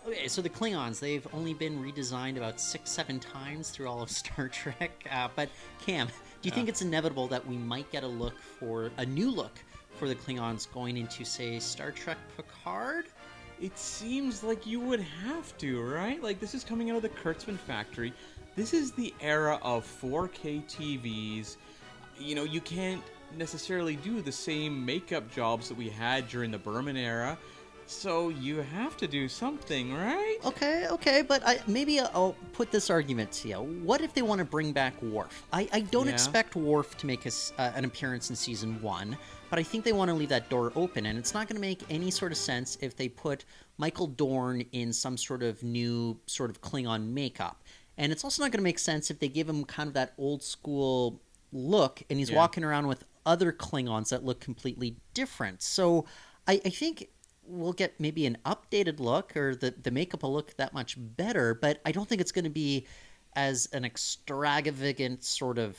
Okay, so the Klingons, they've only been redesigned about 6, 7 times through all of Star Trek. But Cam, do you Yeah. think it's inevitable that we might get a new look for the Klingons going into, say, Star Trek Picard? It seems like you would have to, right? Like, this is coming out of the Kurtzman factory. This is the era of 4K TVs. You can't necessarily do the same makeup jobs that we had during the Berman era. So you have to do something, right? Okay, but maybe I'll put this argument to you. What if they want to bring back Worf? I don't Yeah. expect Worf to make an appearance in season 1, but I think they want to leave that door open, and it's not going to make any sort of sense if they put Michael Dorn in some sort of new sort of Klingon makeup. And it's also not going to make sense if they give him kind of that old school look and he's Yeah. walking around with other Klingons that look completely different. So I think we'll get maybe an updated look, or the makeup will look that much better, but I don't think it's going to be as an extravagant sort of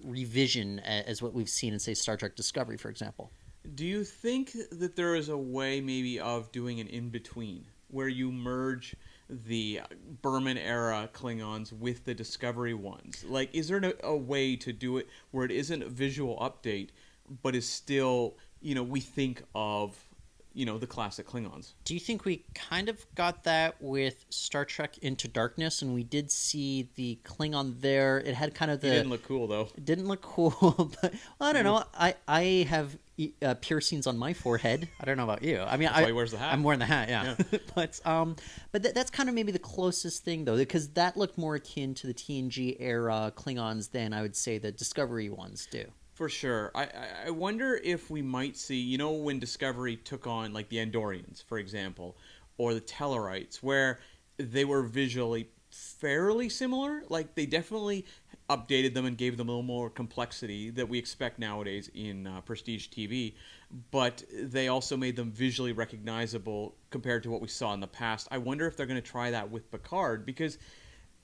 revision as what we've seen in, say, Star Trek Discovery, for example. Do you think that there is a way maybe of doing an in-between where you merge the Berman era Klingons with the Discovery ones? Like, is there a way to do it where it isn't a visual update, but is still, we think of, the classic Klingons? Do you think we kind of got that with Star Trek Into Darkness, and we did see the Klingon there? It had kind of the... It didn't look cool, though. It didn't look cool, but well, I don't know. I have piercings on my forehead. I don't know about you. I mean, That's why he wears the hat. I'm wearing the hat, yeah. but that's kind of maybe the closest thing, though, because that looked more akin to the TNG era Klingons than I would say the Discovery ones do. For sure. I wonder if we might see, when Discovery took on, like, the Andorians, for example, or the Tellarites, where they were visually fairly similar. Like, they definitely updated them and gave them a little more complexity that we expect nowadays in prestige TV, but they also made them visually recognizable compared to what we saw in the past. I wonder if they're going to try that with Picard, because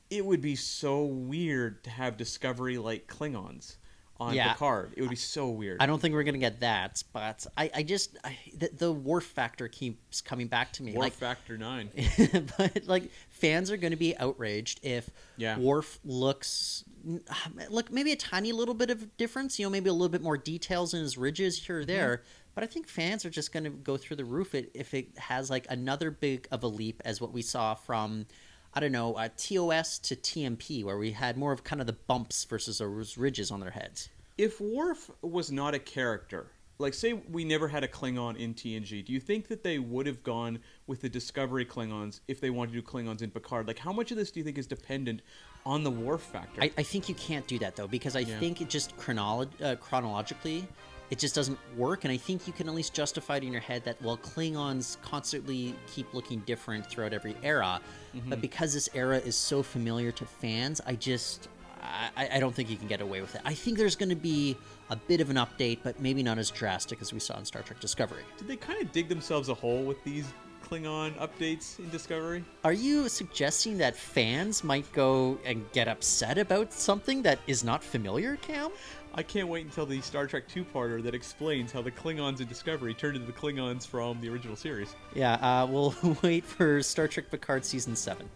it would be so weird to have Discovery like Klingons on Picard. It would be so weird. I don't think we're going to get that, but the Worf factor keeps coming back to me. Worf factor 9. But, like, fans are going to be outraged if Worf looks maybe a tiny little bit of difference, maybe a little bit more details in his ridges here or there. But I think fans are just going to go through the roof if it has, like, another big of a leap as what we saw from, I don't know, TOS to TMP, where we had more of kind of the bumps versus those ridges on their heads. If Worf was not a character, like, say we never had a Klingon in TNG, do you think that they would have gone with the Discovery Klingons if they wanted to do Klingons in Picard? Like, how much of this do you think is dependent on the Worf factor? I think you can't do that, though, because I think it just chronologically, it just doesn't work, and I think you can at least justify it in your head that, well, Klingons constantly keep looking different throughout every era, but because this era is so familiar to fans, I don't think you can get away with it. I think there's going to be a bit of an update, but maybe not as drastic as we saw in Star Trek Discovery. Did they kind of dig themselves a hole with these Klingon updates in Discovery? Are you suggesting that fans might go and get upset about something that is not familiar, Cam? I can't wait until the Star Trek two-parter that explains how the Klingons in Discovery turned into the Klingons from the original series. Yeah, we'll wait for Star Trek Picard Season 7.